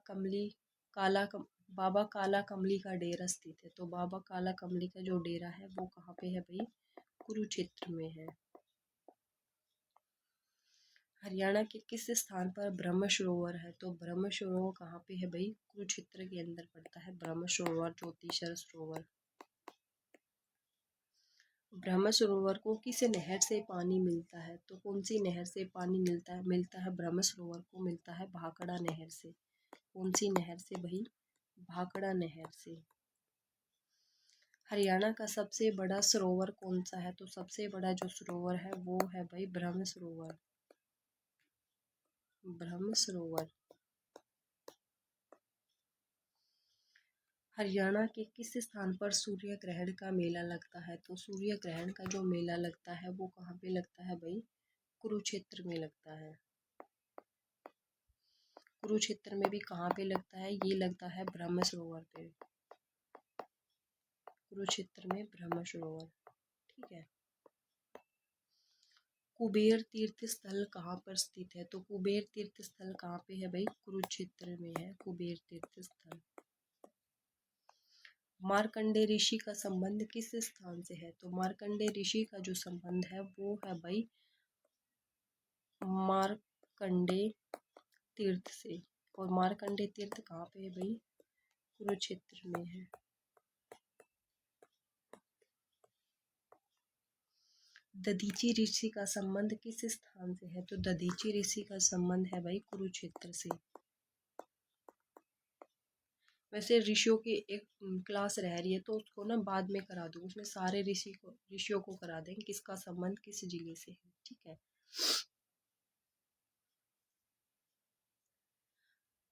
काला कमली का डेरा स्थित है? तो बाबा काला कमली का जो डेरा है वो कहाँ पे है भाई? कुरुक्षेत्र में है। हरियाणा के किस स्थान पर ब्रह्म सरोवर है? तो ब्रह्म सरोवर कहाँ पे है भाई? कुरुक्षेत्र के अंदर पड़ता है ब्रह्म सरोवर, ज्योतिषर सरोवर। ब्रह्म सरोवर को किस नहर से पानी मिलता है? तो कौन सी नहर से पानी मिलता है? मिलता है ब्रह्म सरोवर को मिलता है भाखड़ा नहर से। कौन सी नहर से भाई? भाखड़ा नहर से। हरियाणा का सबसे बड़ा सरोवर कौन सा है? तो सबसे बड़ा जो सरोवर है वो है भाई ब्रह्म सरोवर। ब्रह्म सरोवर। हरियाणा के किस स्थान पर सूर्य ग्रहण का मेला लगता है? तो सूर्य ग्रहण का जो मेला लगता है वो कहाँ पे लगता है भाई? कुरुक्षेत्र में लगता है। कुरुक्षेत्र में भी कहाँ पे लगता है? ये लगता है ब्रह्म सरोवर पे। कुरुक्षेत्र में ब्रह्म सरोवर। ठीक है, कुबेर तीर्थ स्थल कहाँ पर स्थित है? तो कुबेर तीर्थ स्थल कहाँ पे है भाई? कुरुक्षेत्र में है कुबेर तीर्थ स्थल। मार्कंडे ऋषि का संबंध किस स्थान से है? तो मार्कंडे ऋषि का जो संबंध है वो है भाई मार्कंडे तीर्थ से। और मार्कंडे तीर्थ कहाँ पे है भाई? कुरुक्षेत्र में है। दधीची ऋषि का संबंध किस स्थान से है? तो दधीची ऋषि का संबंध है भाई कुरुक्षेत्र से। वैसे ऋषियों की एक क्लास रह रही है तो उसको ना बाद में करा दूँ, उसमें सारे ऋषियों को करा देंगे किसका संबंध किस जिले से है। ठीक है,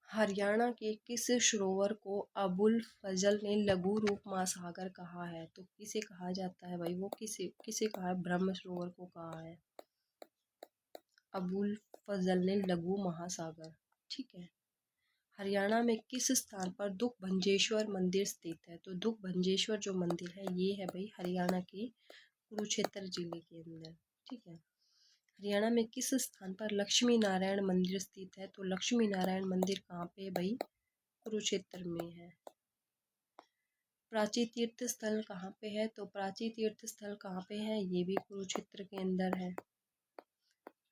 हरियाणा के किस सरोवर को अबुल फजल ने लघु रूप महासागर कहा है? तो किसे कहा जाता है भाई? वो किसे किसे कहा है? ब्रह्म सरोवर को कहा है अबुल फजल ने लघु महासागर। ठीक है, हरियाणा में किस स्थान पर दुख भंजेश्वर मंदिर स्थित है? तो दुख भंजेश्वर जो मंदिर है ये है भाई हरियाणा के कुरुक्षेत्र जिले के अंदर। ठीक है, हरियाणा में किस स्थान पर लक्ष्मी नारायण मंदिर स्थित है? तो लक्ष्मी नारायण मंदिर कहाँ पे है भाई? कुरुक्षेत्र में है। प्राची तीर्थ स्थल कहाँ पे है? तो प्राची तीर्थ स्थल कहाँ पे है? ये भी कुरुक्षेत्र के अंदर है।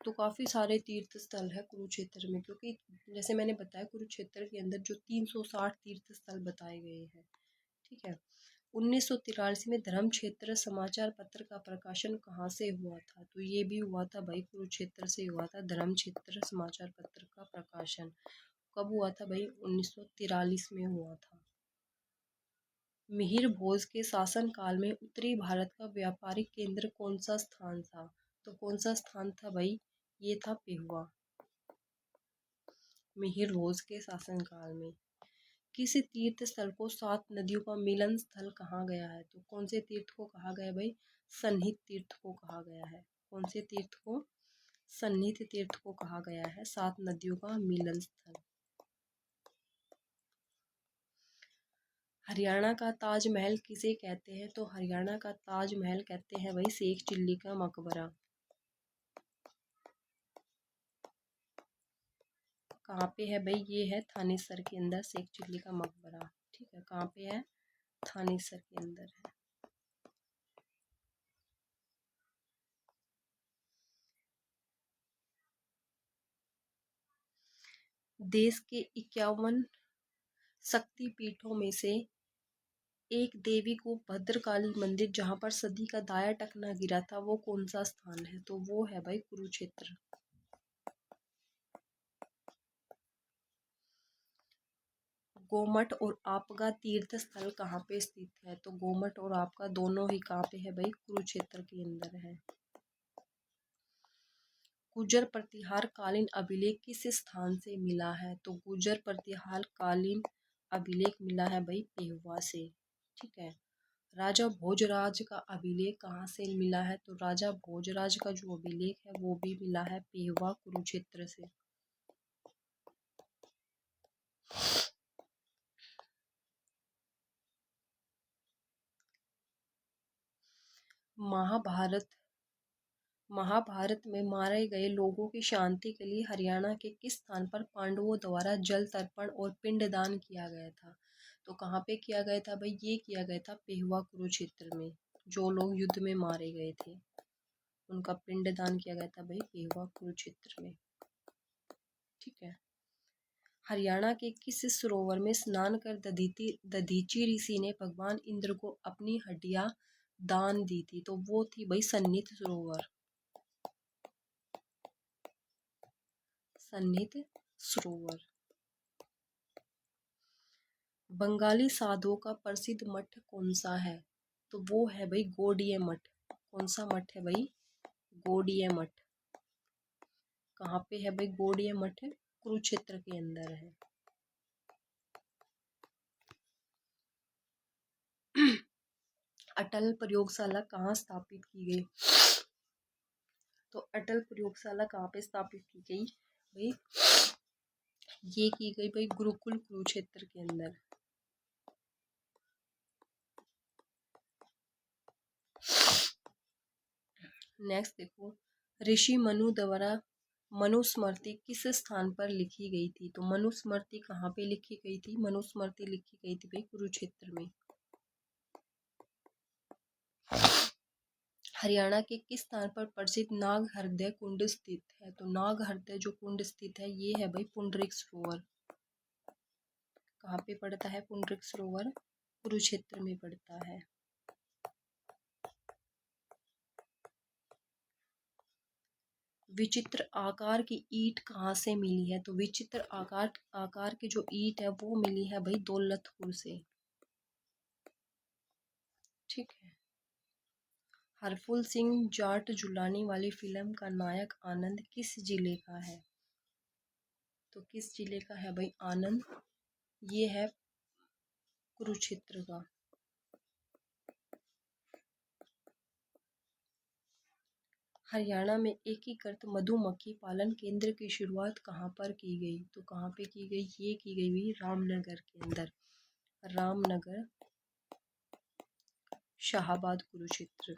तो काफ़ी सारे तीर्थ स्थल है कुरुक्षेत्र में, क्योंकि जैसे मैंने बताया कुरुक्षेत्र के अंदर जो 360 तीर्थ स्थल बताए गए हैं। ठीक है, 1983 में धर्म क्षेत्र समाचार पत्र का प्रकाशन कहाँ से हुआ था? तो ये भी हुआ था भाई कुरुक्षेत्र से हुआ था धर्म क्षेत्र समाचार पत्र का प्रकाशन। कब हुआ था भाई? 1943 में हुआ था। मिहिर भोज के शासन काल में उत्तरी भारत का व्यापारिक केंद्र कौन सा स्थान था? तो कौन सा स्थान था भाई? ये था पेहुआ। मिहिर भोज के शासन काल में। किस तीर्थ स्थल को 7 नदियों का मिलन स्थल कहा गया है? तो कौन से तीर्थ को कहा गया भाई? सन्निहित तीर्थ को कहा गया है। कौन से तीर्थ को? सन्निहित तीर्थ को कहा गया है 7 नदियों का मिलन स्थल। हरियाणा का ताजमहल किसे कहते हैं? तो हरियाणा का ताजमहल कहते हैं भाई शेख चिल्ली का मकबरा। कहाँ पे है भाई? ये है थानेसर के अंदर शेख चिल्ली का मकबरा। ठीक है, कहाँ पे है? थानेसर के अंदर है। देश के 51 शक्ति पीठों में से एक देवी को भद्रकाली मंदिर जहाँ पर सदी का दाया टकना गिरा था, वो कौन सा स्थान है? तो वो है भाई कुरुक्षेत्र। गोमठ और आपका तीर्थ स्थल कहाँ पे स्थित है? तो गोमठ और आपका दोनों ही कहाँ पे है भाई? कुरुक्षेत्र के अंदर है। गुर्जर प्रतिहार कालीन अभिलेख किस स्थान से मिला है? तो गुर्जर प्रतिहार कालीन अभिलेख मिला है भाई पेहुआ से। ठीक है। राजा भोजराज का अभिलेख कहाँ से मिला है? तो राजा भोजराज का जो अभिलेख है वो भी मिला है पेहुआ कुरुक्षेत्र से। महाभारत महाभारत में मारे गए लोगों की शांति के लिए हरियाणा के किस स्थान पर पांडवों द्वारा जल तर्पण और पिंडदान किया गया था? तो कहाँ पे किया गया था भाई? ये किया गया था पेहुआ कुरुक्षेत्र में। जो लोग युद्ध में मारे गए थे उनका पिंडदान किया गया था भाई पेहुआ कुरुक्षेत्र में। ठीक है। हरियाणा के किस सरोवर में स्नान कर दधीची ऋषि ने भगवान इंद्र को अपनी हड्डियां दान दी थी? तो वो थी भाई सन्निध सरोवर। सन्निध सरोवर। बंगाली साधुओं का प्रसिद्ध मठ कौन सा है? तो वो है भाई गौड़ीय मठ। कौन सा मठ है भाई? गौड़ीय मठ। कहाँ पे है भाई गौड़ीय मठ? कुरुक्षेत्र के अंदर है। अटल प्रयोगशाला कहाँ स्थापित की गई? तो अटल प्रयोगशाला कहाँ पे स्थापित की गई भाई? ये की गई भाई गुरुकुल कुरुक्षेत्र के अंदर। नेक्स्ट देखो, ऋषि मनु द्वारा मनुस्मृति किस स्थान पर लिखी गई थी? तो मनुस्मृति कहाँ पे लिखी गई थी? मनुस्मृति लिखी गई थी भाई कुरुक्षेत्र में। हरियाणा के किस स्थान पर प्रसिद्ध नाग हृदय कुंड स्थित है? तो नाग हृदय जो कुंड स्थित है ये है भाई पुंडरीक सरोवर। कहाँ पे पड़ता है पुंडरीक सरोवर? कुरुक्षेत्र में पड़ता है। विचित्र आकार की ईंट कहाँ से मिली है? तो विचित्र आकार की जो ईंट है वो मिली है भाई दौलतपुर से। ठीक है। हरफुल सिंह जाट जुलानी वाली फिल्म का नायक आनंद किस जिले का है? तो किस जिले का है भाई आनंद? ये है कुरुक्षेत्र का। हरियाणा में एकीकृत मधुमक्खी पालन केंद्र की शुरुआत कहाँ पर की गई? तो कहाँ पे की गई? ये की गई हुई रामनगर के अंदर। रामनगर, शाहाबाद, कुरुक्षेत्र।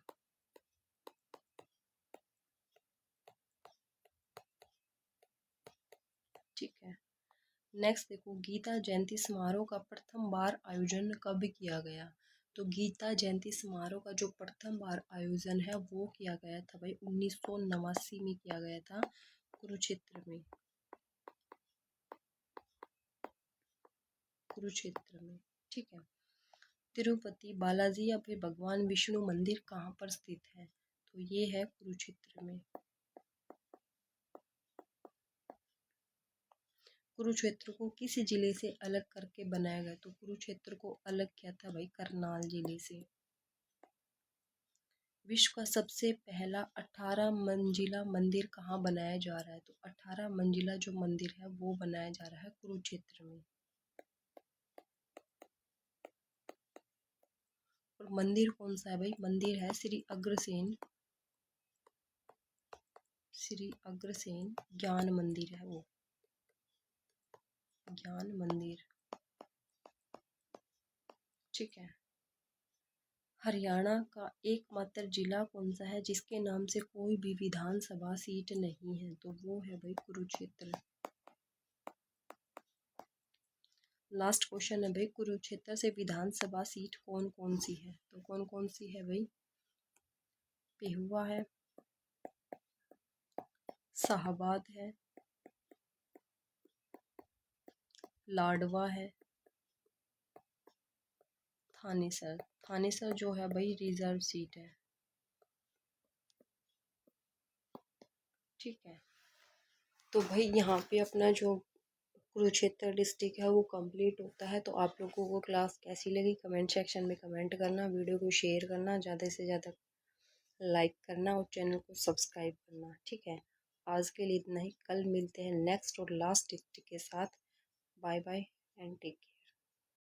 ठीक है। नेक्स्ट देखो, गीता जयंती समारोह का प्रथम बार आयोजन कब किया गया? तो गीता जयंती समारोह का जो प्रथम बार आयोजन है वो किया गया था भाई 1989 में किया गया था कुरुक्षेत्र में। कुरुक्षेत्र में। ठीक है। तिरुपति बालाजी या फिर भगवान विष्णु मंदिर कहाँ पर स्थित है? तो ये है कुरुक्षेत्र में। कुरुक्षेत्र को किस जिले से अलग करके बनाया गया? तो कुरुक्षेत्र को अलग किया था भाई करनाल जिले से। विश्व का सबसे पहला 18 मंजिला मंदिर कहाँ बनाया जा रहा है? तो 18 मंजिला जो मंदिर है वो बनाया जा रहा है कुरुक्षेत्र में। और मंदिर कौन सा है भाई? मंदिर है श्री अग्रसेन ज्ञान मंदिर है वो। ज्ञान मंदिर। ठीक है। हरियाणा का एकमात्र जिला कौन सा है जिसके नाम से कोई भी विधानसभा सीट नहीं है? तो वो है भाई कुरुक्षेत्र। लास्ट क्वेश्चन है भाई, कुरुक्षेत्र से विधानसभा सीट कौन कौन सी है? तो कौन कौन सी है भाई? पेहुआ है, शाहाबाद है, लाडवा है, थानेसर। थानेसर जो है भाई रिजर्व सीट है। ठीक है, तो भाई यहाँ पे अपना जो कुरुक्षेत्र डिस्ट्रिक्ट है वो कंप्लीट होता है। तो आप लोगों को क्लास कैसी लगी कमेंट सेक्शन में कमेंट करना, वीडियो को शेयर करना, ज़्यादा से ज़्यादा लाइक करना और चैनल को सब्सक्राइब करना। ठीक है, आज के लिए इतना ही, कल मिलते हैं नेक्स्ट और लास्ट डिस्ट्रिक्ट के साथ। Bye bye and take care.